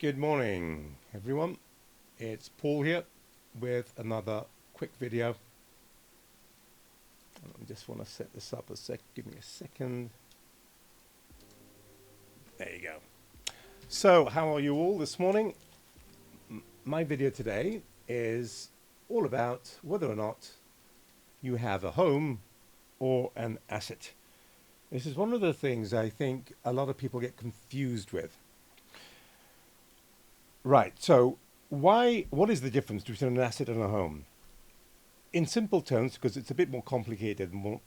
Good morning, everyone. It's Paul here with another quick video. I just want to set this up a sec. Give me a second. There you go. So, how are you all this morning? My video today is all about whether or not you have a home or an asset. This is one of the things I think a lot of people get confused with. Right, so what is the difference between an asset and a home? In simple terms, because it's a bit more complicated than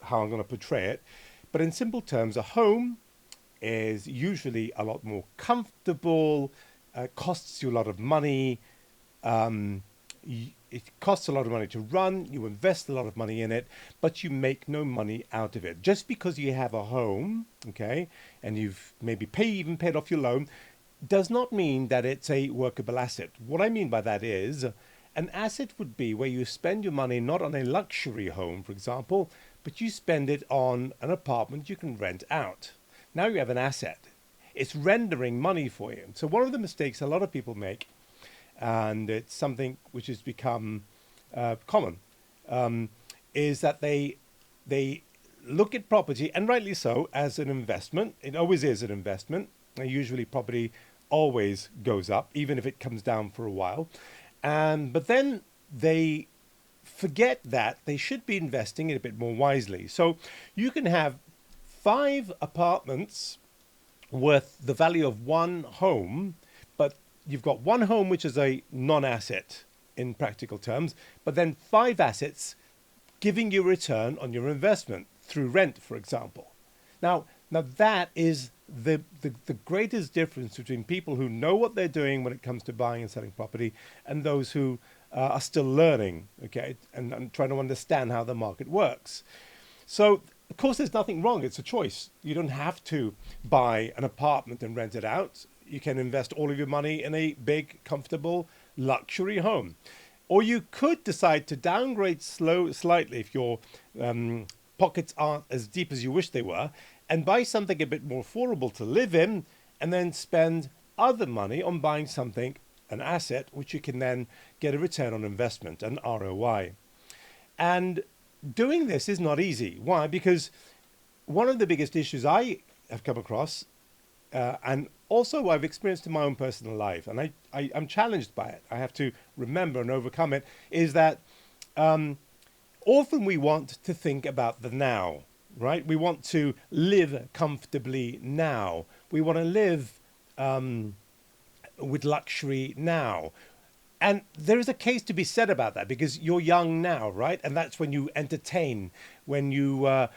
how I'm gonna portray it, but in simple terms, a home is usually a lot more comfortable, costs you a lot of money, it costs a lot of money to run, you invest a lot of money in it, but you make no money out of it. Just because you have a home, okay, and you've maybe even paid off your loan, does not mean that it's a workable asset. What I mean by that is an asset would be where you spend your money not on a luxury home, for example, but you spend it on an apartment you can rent out. Now you have an asset. It's rendering money for you. So one of the mistakes a lot of people make, and it's something which has become common, is that they look at property, and rightly so, as an investment. It always is an investment. Usually property always goes up, even if it comes down for a while. But then they forget that they should be investing it a bit more wisely. So you can have 5 apartments worth the value of one home, but you've got one home which is a non-asset in practical terms, but then 5 assets giving you a return on your investment through rent, for example. Now that is the greatest difference between people who know what they're doing when it comes to buying and selling property and those who are still learning, okay, and trying to understand how the market works. So, of course, there's nothing wrong. It's a choice. You don't have to buy an apartment and rent it out. You can invest all of your money in a big, comfortable, luxury home. Or you could decide to downgrade slightly if your pockets aren't as deep as you wish they were, and buy something a bit more affordable to live in, and then spend other money on buying something, an asset, which you can then get a return on investment, an ROI. And doing this is not easy. Why? Because one of the biggest issues I have come across, and also I've experienced in my own personal life, and I'm challenged by it, I have to remember and overcome it, is that often we want to think about the now. Right? We want to live comfortably now. We want to live with luxury now. And there is a case to be said about that because you're young now, right? And that's when you entertain, when you're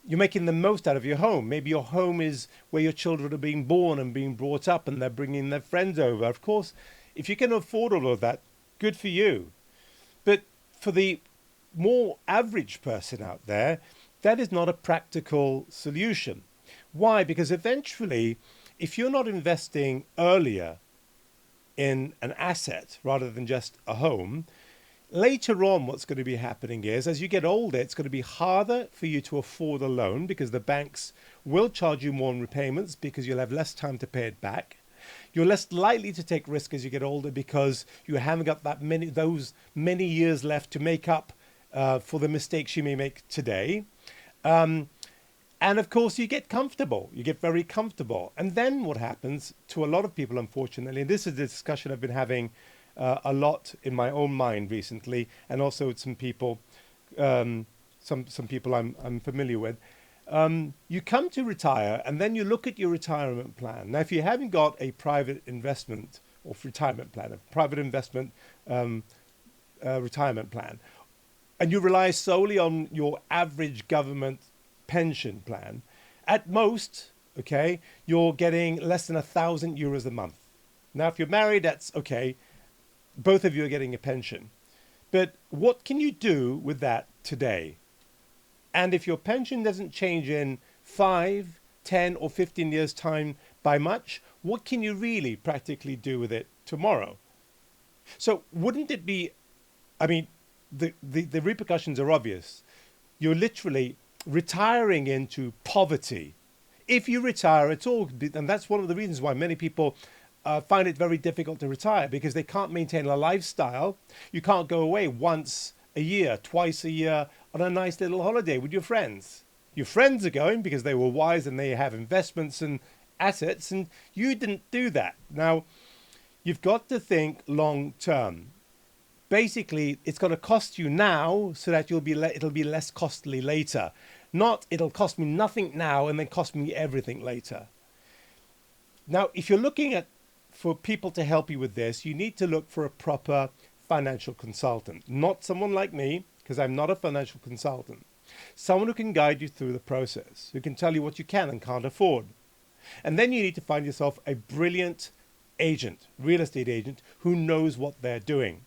making the most out of your home. Maybe your home is where your children are being born and being brought up and they're bringing their friends over. Of course, if you can afford all of that, good for you. But for the more average person out there, that is not a practical solution. Why? Because eventually, if you're not investing earlier in an asset rather than just a home, later on what's going to be happening is as you get older, it's going to be harder for you to afford a loan because the banks will charge you more in repayments because you'll have less time to pay it back. You're less likely to take risk as you get older because you haven't got those many years left to make up for the mistakes you may make today. And of course, you get comfortable. You get very comfortable. And then what happens to a lot of people, unfortunately, and this is the discussion I've been having a lot in my own mind recently, and also with some people, some people I'm familiar with. You come to retire, and then you look at your retirement plan. Now, if you haven't got a private investment or retirement plan, a private investment retirement plan, and you rely solely on your average government pension plan, at most, okay, you're getting less than €1,000 a month. Now, if you're married, that's okay. Both of you are getting a pension. But what can you do with that today? And if your pension doesn't change in 5, 10, or 15 years' time by much, what can you really practically do with it tomorrow? So wouldn't it be, I mean, the repercussions are obvious. You're literally retiring into poverty If you retire at all, and that's one of the reasons why many people find it very difficult to retire, because they can't maintain a lifestyle. You can't go away once a year, twice a year on a nice little holiday with your friends. Your friends are going because they were wise and they have investments and assets, and you didn't do that. Now, you've got to think long term. Basically, it's going to cost you now so that it'll be less costly later. Not it'll cost me nothing now and then cost me everything later. Now, if you're looking at for people to help you with this, you need to look for a proper financial consultant, not someone like me, because I'm not a financial consultant. Someone who can guide you through the process, who can tell you what you can and can't afford. And then you need to find yourself a brilliant agent, real estate agent, who knows what they're doing.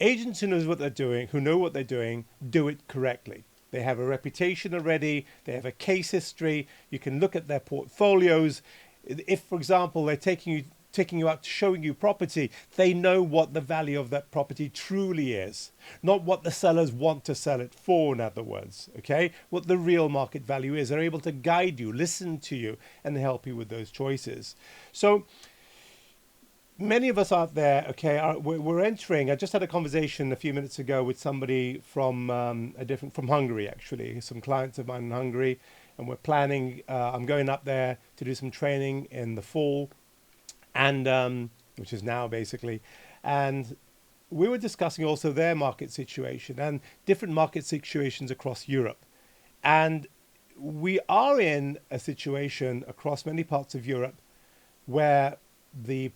Agents who know what they're doing, do it correctly. They have a reputation already. They have a case history. You can look at their portfolios. If, for example, they're taking you out, showing you property, they know what the value of that property truly is, not what the sellers want to sell it for, in other words, okay? What the real market value is. They're able to guide you, listen to you, and help you with those choices. So many of us out there, okay, we're entering. I just had a conversation a few minutes ago with somebody from from Hungary, actually, some clients of mine in Hungary, and we're planning. I'm going up there to do some training in the fall, and which is now basically, and we were discussing also their market situation and different market situations across Europe, and we are in a situation across many parts of Europe where the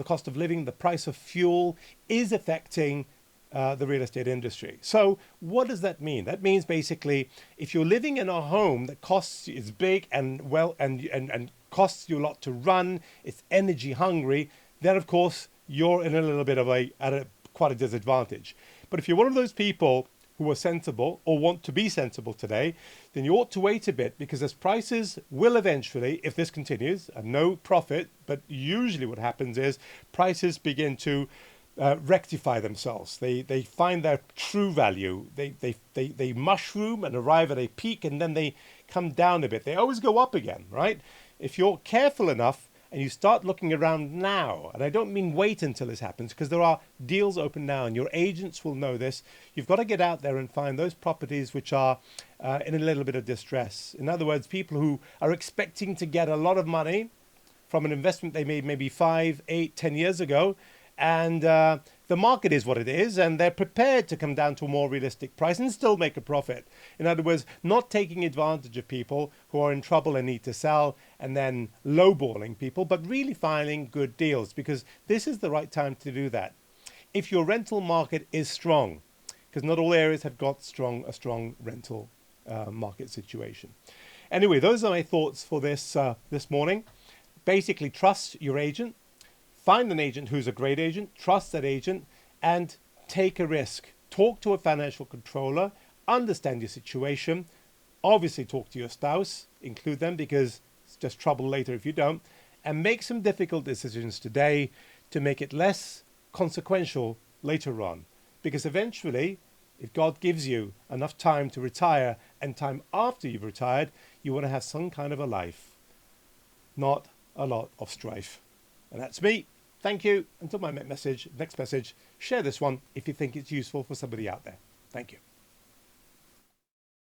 cost of living, the price of fuel is affecting the real estate industry. So what does that mean? That means basically, if you're living in a home that is big and and costs you a lot to run, it's energy hungry, then of course you're in a little bit of quite a disadvantage. But if you're one of those people who are sensible or want to be sensible today, then you ought to wait a bit, because as prices will eventually, if this continues, and no profit, but usually what happens is prices begin to rectify themselves. They find their true value. They mushroom and arrive at a peak, and then they come down a bit. They always go up again, right? If you're careful enough and you start looking around now, and I don't mean wait until this happens, because there are deals open now and your agents will know this, you've got to get out there and find those properties which are in a little bit of distress. In other words, people who are expecting to get a lot of money from an investment they made maybe 5, 8, 10 years ago, and the market is what it is, and they're prepared to come down to a more realistic price and still make a profit. In other words, not taking advantage of people who are in trouble and need to sell and then lowballing people, but really finding good deals, because this is the right time to do that. If your rental market is strong, because not all areas have got a strong rental market situation. Anyway, those are my thoughts for this morning. Basically, trust your agent. Find an agent who's a great agent, trust that agent, and take a risk. Talk to a financial controller, understand your situation. Obviously, talk to your spouse, include them, because it's just trouble later if you don't. And make some difficult decisions today to make it less consequential later on. Because eventually, if God gives you enough time to retire and time after you've retired, you want to have some kind of a life, not a lot of strife. And that's me. Thank you. Until my next message, share this one if you think it's useful for somebody out there. Thank you.